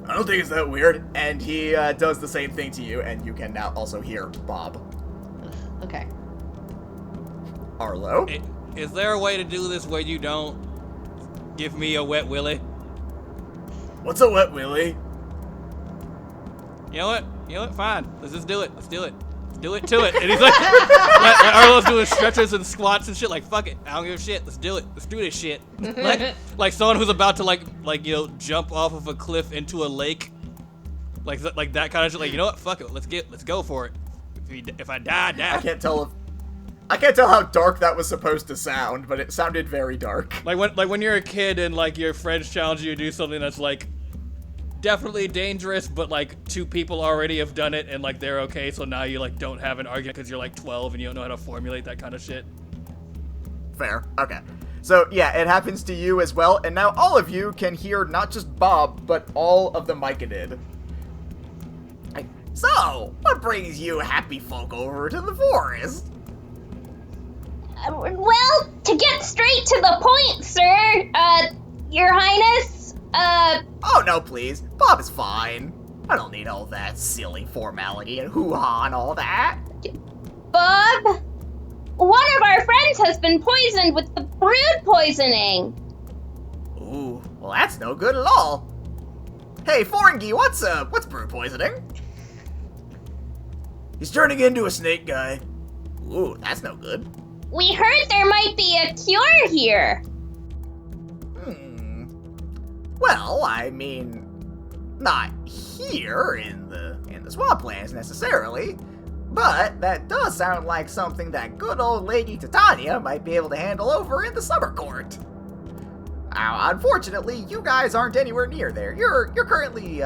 I don't think it's that weird. And he does the same thing to you, and you can now also hear Bob. Okay. Arlo? Is there a way to do this where you don't give me a wet willy? What's a wet willy? You know what? Fine. Let's just do it. Let's do it. Let's do it to it. And he's like Arlo's doing stretches and squats and shit. Like, fuck it. I don't give a shit. Let's do it. Let's do this shit. Like someone who's about to jump off of a cliff into a lake. Like that kind of shit. Like, you know what? Fuck it. Let's go for it. If I die, I die. I can't tell how dark that was supposed to sound, but it sounded very dark. Like when you're a kid and like your friends challenge you to do something that's like definitely dangerous, but like two people already have done it and like they're okay, so now you like don't have an argument because you're like 12 and you don't know how to formulate that kind of shit. Fair. Okay. So yeah, it happens to you as well, and now all of you can hear not just Bob, but all of the Myconid. So, what brings you happy folk over to the forest? Well, to get straight to the point, sir, Your Highness, Oh, no, please. Bob is fine. I don't need all that silly formality and hoo-ha and all that. Bob, one of our friends has been poisoned with the brood poisoning. Ooh, well, that's no good at all. Hey, Foringy, what's brood poisoning? He's turning into a snake guy. Ooh, that's no good. We heard there might be a cure here. Well, I mean, not here in the swamplands necessarily, but that does sound like something that good old Lady Titania might be able to handle over in the summer court. Now, unfortunately, you guys aren't anywhere near there. You're currently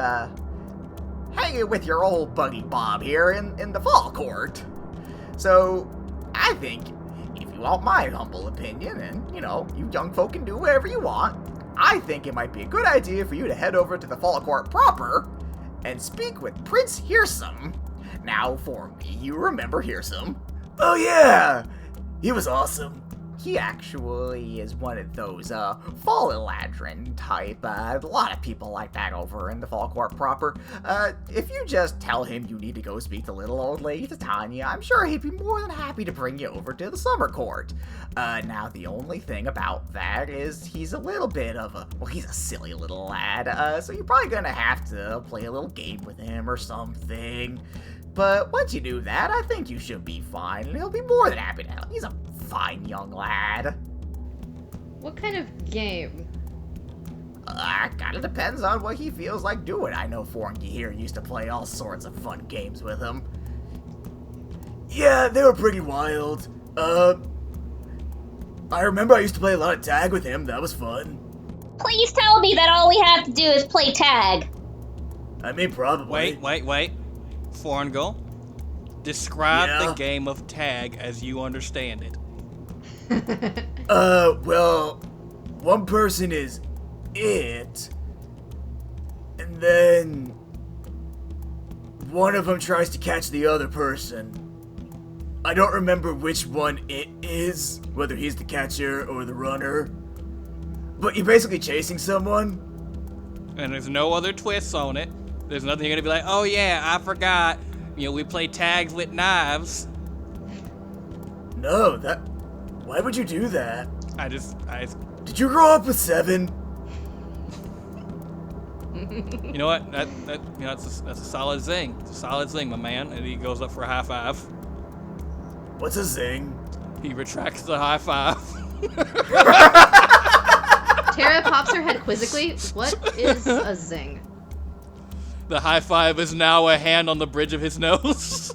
hanging with your old buddy Bob here in the fall court. So, I think, if you want my humble opinion, and you young folk can do whatever you want, I think it might be a good idea for you to head over to the fall court proper and speak with Prince Hearsome. Now, for me, you remember Hearsome. Oh yeah! He was awesome. He actually is one of those, fall eladrin type. A lot of people like that over in the fall court proper. If you just tell him you need to go speak to little old Lady Titania, I'm sure he'd be more than happy to bring you over to the summer court. Now the only thing about that is he's a little bit of he's a silly little lad, so you're probably gonna have to play a little game with him or something. But once you do that, I think you should be fine, and he'll be more than happy to help. He's a fine young lad. What kind of game? Kinda depends on what he feels like doing. I know Fornky here used to play all sorts of fun games with him. Yeah, they were pretty wild. I remember I used to play a lot of tag with him. That was fun. Please tell me that all we have to do is play tag. I mean, probably. Wait. Forngal, describe the game of tag as you understand it. Well, one person is it, and then one of them tries to catch the other person. I don't remember which one it is, whether he's the catcher or the runner, but you're basically chasing someone. And there's no other twists on it. There's nothing you're gonna be like, oh yeah, I forgot. We play tags with knives. No, why would you do that? I Did you grow up with 7? You know what? That's a solid zing. It's a solid zing, my man. And he goes up for a high five. What's a zing? He retracts the high five. Tara pops her head quizzically. What is a zing? The high five is now a hand on the bridge of his nose.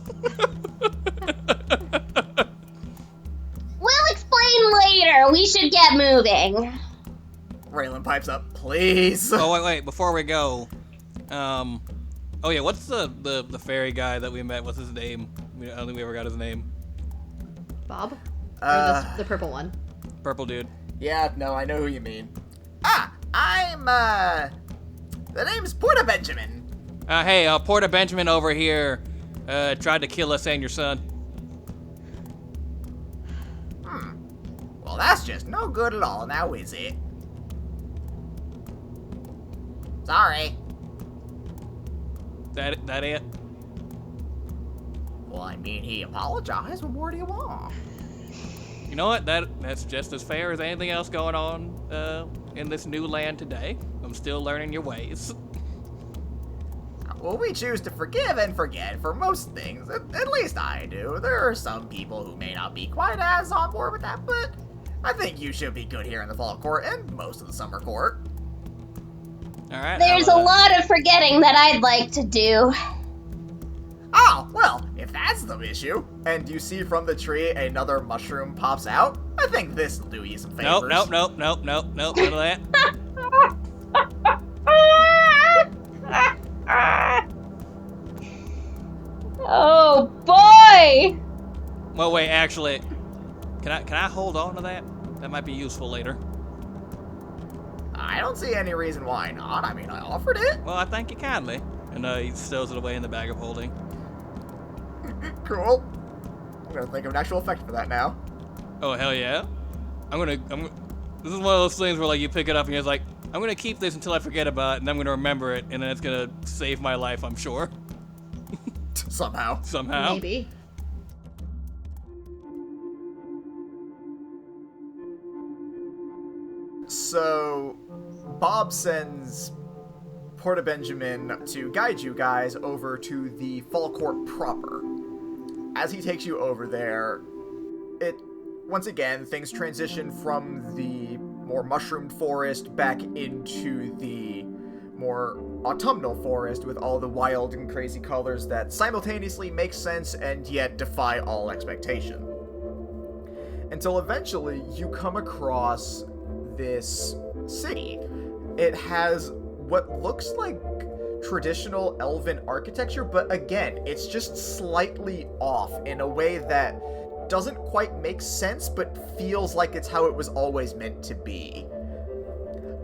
We'll explain later. We should get moving. Raylan pipes up, please. Oh, wait, before we go. Oh yeah, what's the fairy guy that we met? What's his name? I don't think we ever got his name. Bob? Or the purple one? Purple dude. Yeah, no, I know who you mean. I'm, the name's Porta Benjamin. Hey, Porter Benjamin over here tried to kill us and your son. Well, that's just no good at all, now is it? Sorry. That it? Well, I mean, he apologized. What more do you want? You know what? That's just as fair as anything else going on in this new land today. I'm still learning your ways. Well, we choose to forgive and forget for most things. At least I do. There are some people who may not be quite as on board with that, but I think you should be good here in the fall court and most of the summer court. All right. There's a lot of forgetting that I'd like to do. Oh, well, if that's the issue, and you see from the tree another mushroom pops out, I think this'll do you some favors. Nope, none of that. Oh boy! Well, wait, actually, can I hold on to that? That might be useful later. I don't see any reason why not. I mean, I offered it. Well, I thank you kindly. And he stows it away in the bag of holding. Cool. I'm gonna think of an actual effect for that now. Oh, hell yeah. This is one of those things where, like, you pick it up and you're like, I'm gonna keep this until I forget about it, and I'm gonna remember it, and then it's gonna save my life, I'm sure. Somehow. Maybe. So, Bob sends Porta Benjamin to guide you guys over to the fall court proper. As he takes you over there, once again, things transition from the more mushroomed forest back into the more autumnal forest with all the wild and crazy colors that simultaneously make sense and yet defy all expectation. Until eventually you come across this city. It has what looks like traditional elven architecture, but again, it's just slightly off in a way that doesn't quite make sense, but feels like it's how it was always meant to be.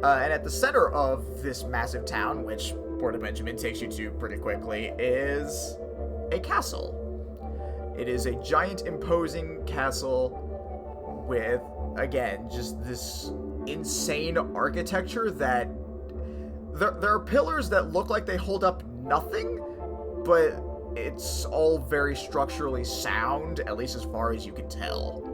And at the center of this massive town, which Porta Benjamin takes you to pretty quickly, is a castle. It is a giant, imposing castle with, again, just this insane architecture that there are pillars that look like they hold up nothing, but it's all very structurally sound, at least as far as you can tell.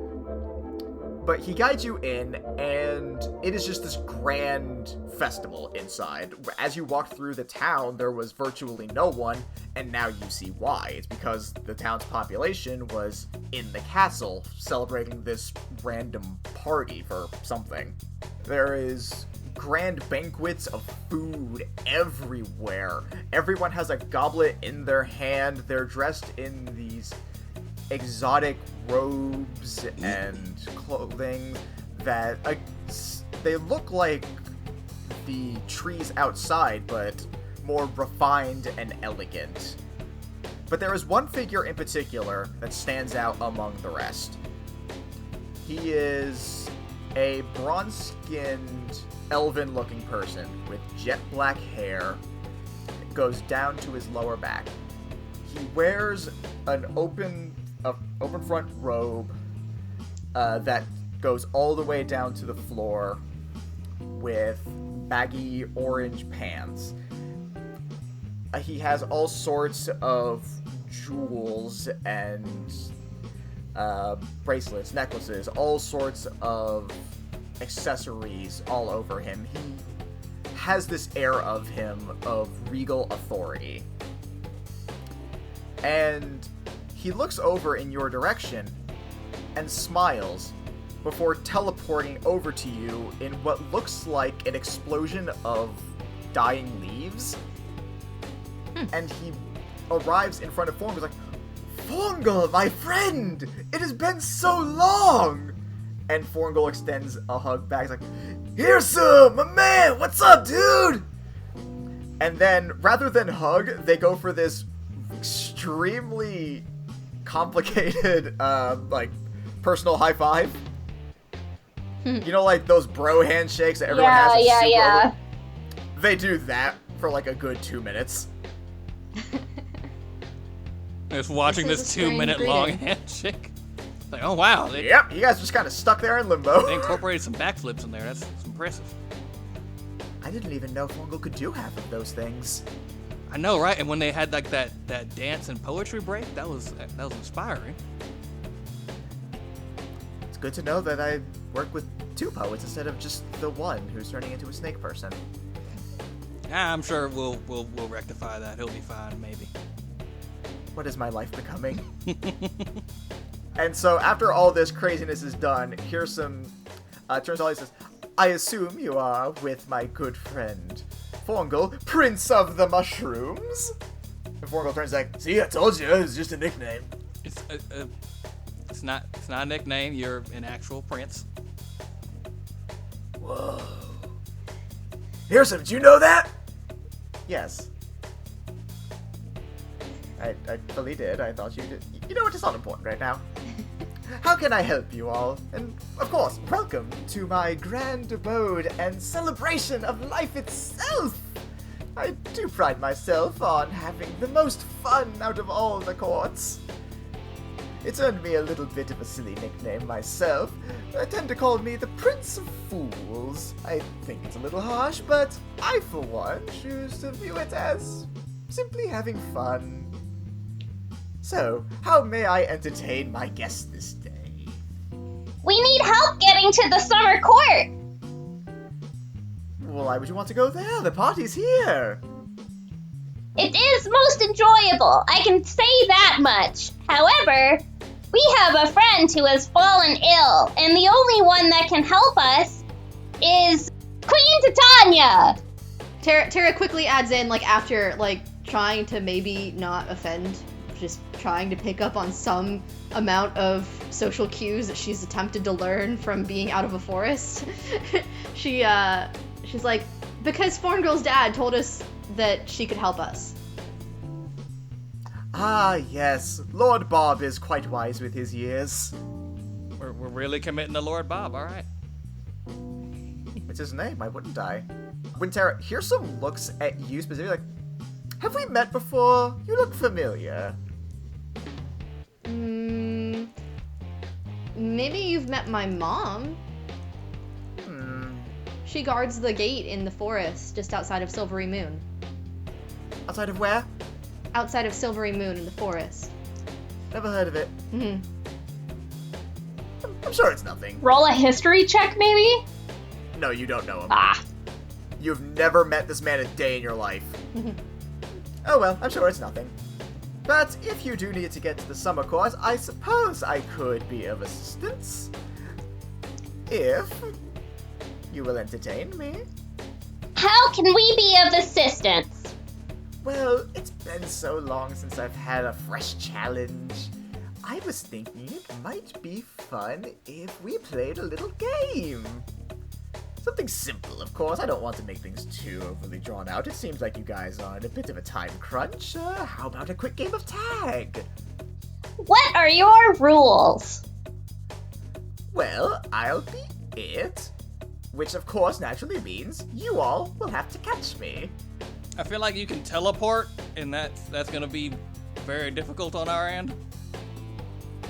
But he guides you in, and it is just this grand festival inside. As you walk through the town, there was virtually no one, and now you see why. It's because the town's population was in the castle, celebrating this random party for something. There is grand banquets of food everywhere. Everyone has a goblet in their hand. They're dressed in these exotic robes and clothing that they look like the trees outside, but more refined and elegant. But there is one figure in particular that stands out among the rest. He is a bronze-skinned, elven-looking person with jet black hair. It goes down to his lower back. He wears an open front robe that goes all the way down to the floor with baggy orange pants. He has all sorts of jewels and bracelets, necklaces, all sorts of accessories all over him. He has this air of him of regal authority. And he looks over in your direction and smiles before teleporting over to you in what looks like an explosion of dying leaves. And he arrives in front of Forngal, like, Forngal, my friend! It has been so long! And Forngal extends a hug back. He's like, Hirsa, my man, what's up, dude? And then, rather than hug, they go for this extremely complicated, like, personal high five. You know, like those bro handshakes that everyone has? Yeah. They do that for like a good 2 minutes. Just watching This this is a strange 2-minute long greeting. handshake. Like, oh wow, they Yep, you guys just kind of stuck there in limbo. incorporated some backflips in there. That's impressive. I didn't even know Forngal could do half of those things. I know, right? And when they had like that dance and poetry break, that was inspiring. It's good to know that I work with 2 poets instead of just the one who's turning into a snake person. I'm sure we'll rectify that. He'll be fine, maybe. What is my life becoming? And so after all this craziness is done, here's some... turns out he says, I assume you are with my good friend, Forngal, Prince of the Mushrooms? And Forngal turns like, see, I told you, it was just a nickname. It's not a nickname. You're an actual prince. Whoa. Hirsa, did you know that? Yes. I fully did. I thought you did. You know what? It's not important right now. How can I help you all? And, of course, welcome to my grand abode and celebration of life itself! I do pride myself on having the most fun out of all the courts. It's earned me a little bit of a silly nickname myself. I tend to call me the Prince of Fools. I think it's a little harsh, but I, for one, choose to view it as simply having fun. So, how may I entertain my guests this day? We need help getting to the summer court. Well, why would you want to go there? The party's here! It is most enjoyable, I can say that much. However, we have a friend who has fallen ill, and the only one that can help us is Queen Titania. Tara quickly adds in, like, after, like, trying to maybe not offend, just trying to pick up on some amount of social cues that she's attempted to learn from being out of a forest. She's like, because Forngal's dad told us that she could help us. Ah, yes. Lord Bob is quite wise with his years. We're really committing to Lord Bob. All right. It's his name, why wouldn't I? When Tara, Hirsa looks at you specifically like, have we met before? You look familiar. Maybe you've met my mom. She guards the gate in the forest just outside of Silvery Moon. Outside of where? Outside of Silvery Moon in the forest. Never heard of it. I'm sure it's nothing. Roll a history check, maybe? No, you don't know him. Ah. You've never met this man a day in your life. Oh well, I'm sure it's nothing. But if you do need to get to the summer court, I suppose I could be of assistance. If you will entertain me. How can we be of assistance? Well, it's been so long since I've had a fresh challenge. I was thinking it might be fun if we played a little game. Something simple, of course. I don't want to make things too overly drawn out. It seems like you guys are in a bit of a time crunch. How about a quick game of tag? What are your rules? Well, I'll be it. Which, of course, naturally means you all will have to catch me. I feel like you can teleport, and that's gonna be very difficult on our end.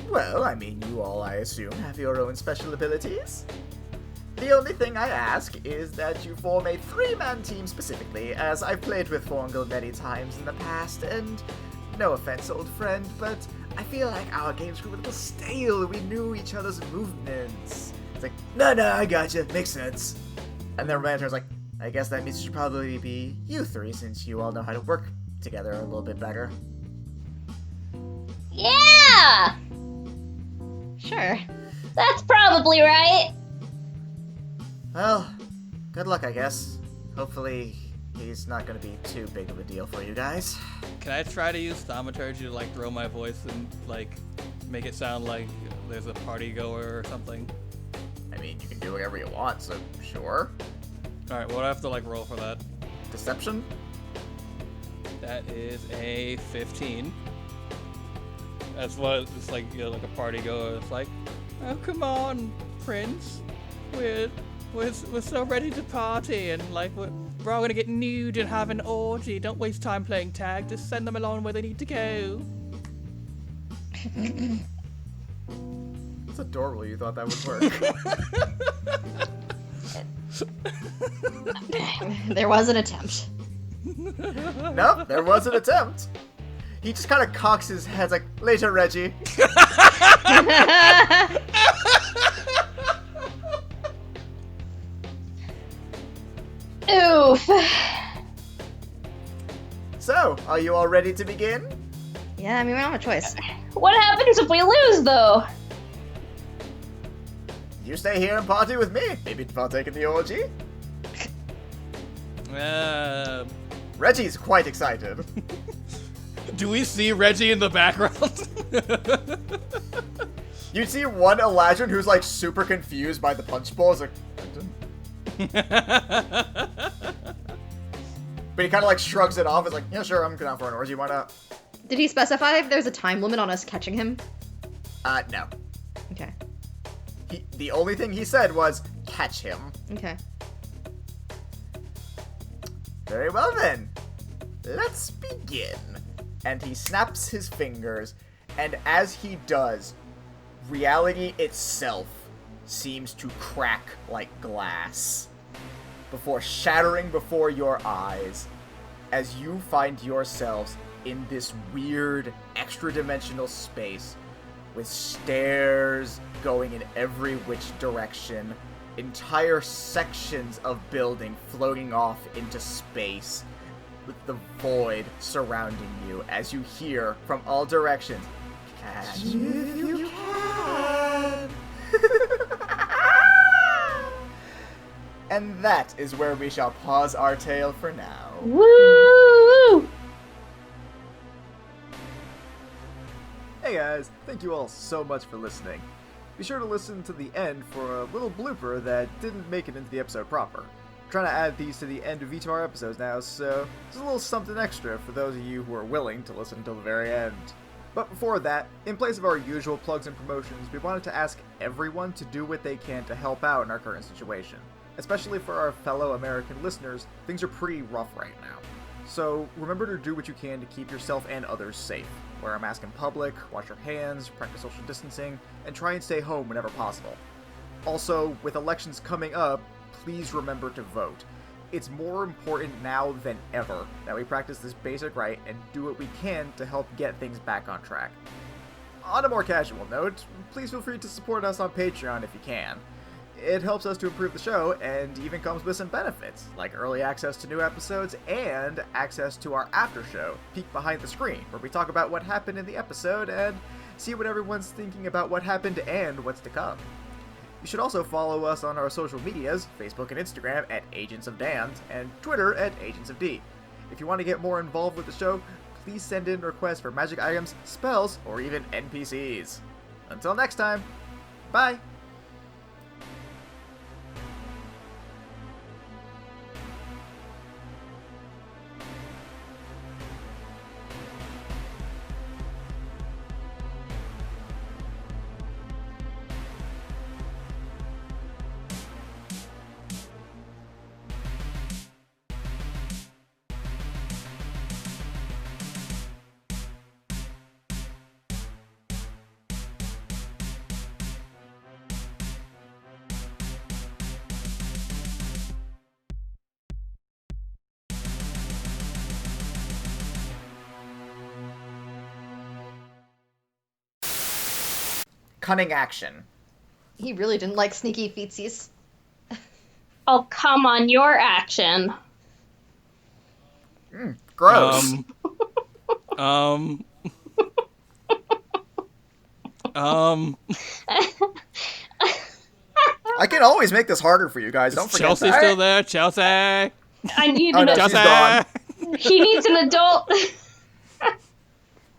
Well, I mean, you all, I assume, have your own special abilities. The only thing I ask is that you form a 3-man team specifically, as I've played with Forngal many times in the past, and no offense, old friend, but I feel like our games grew a little stale. We knew each other's movements. It's like, no, I gotcha, makes sense. And then Ranter's like, I guess that means it should probably be you three, since you all know how to work together a little bit better. Yeah! Sure. That's probably right. Well, good luck, I guess. Hopefully, he's not gonna be too big of a deal for you guys. Can I try to use thaumaturgy to like throw my voice and like make it sound like there's a party goer or something? I mean, you can do whatever you want, so sure. All right, what do I have to like roll for that? Deception? That is a 15. That's what it's like, you know, like a party goer. It's like, oh come on, Prince, we're so ready to party, and like we're all gonna get nude and have an orgy. Don't waste time playing tag. Just send them along where they need to go. It's adorable you thought that would work. There was an attempt. Nope, there was an attempt. He just kind of cocks his head like, later, Reggie. Oof. So, are you all ready to begin? Yeah, I mean, we don't have a choice. What happens if we lose, though? You stay here and party with me. Maybe partake in the orgy. Reggie's quite excited. Do we see Reggie in the background? You see one Eladrin who's like super confused by the punch bowl. He's like, but he kind of like shrugs it off. He's like, yeah, sure, I'm down for an orgy. Why not? Did he specify if there's a time limit on us catching him? No. Okay. The only thing he said was, catch him. Okay. Very well then. Let's begin. And he snaps his fingers, and as he does, reality itself seems to crack like glass before shattering before your eyes as you find yourselves in this weird extra-dimensional space with stairs going in every which direction, entire sections of building floating off into space, with the void surrounding you as you hear from all directions, catch me if you can. And that is where we shall pause our tale for now. Woo! Hey guys, thank you all so much for listening. Be sure to listen to the end for a little blooper that didn't make it into the episode proper. I'm trying to add these to the end of each of our episodes now, so there's a little something extra for those of you who are willing to listen until the very end. But before that, in place of our usual plugs and promotions, we wanted to ask everyone to do what they can to help out in our current situation. Especially for our fellow American listeners, things are pretty rough right now. So remember to do what you can to keep yourself and others safe. Wear a mask in public, wash your hands, practice social distancing, and try and stay home whenever possible. Also, with elections coming up, please remember to vote. It's more important now than ever that we practice this basic right and do what we can to help get things back on track. On a more casual note, please feel free to support us on Patreon if you can. It helps us to improve the show and even comes with some benefits, like early access to new episodes and access to our after show, Peek Behind the Screen, where we talk about what happened in the episode and see what everyone's thinking about what happened and what's to come. You should also follow us on our social medias, Facebook and Instagram at Agents of Dan, and Twitter at Agents of D. If you want to get more involved with the show, please send in requests for magic items, spells, or even NPCs. Until next time, bye! Cunning action. He really didn't like sneaky feetsies. I'll come on your action. Gross. I can always make this harder for you guys. Don't forget Chelsea that. still there? Chelsea! I need Oh, an no, she's Chelsea! gone. He needs an adult.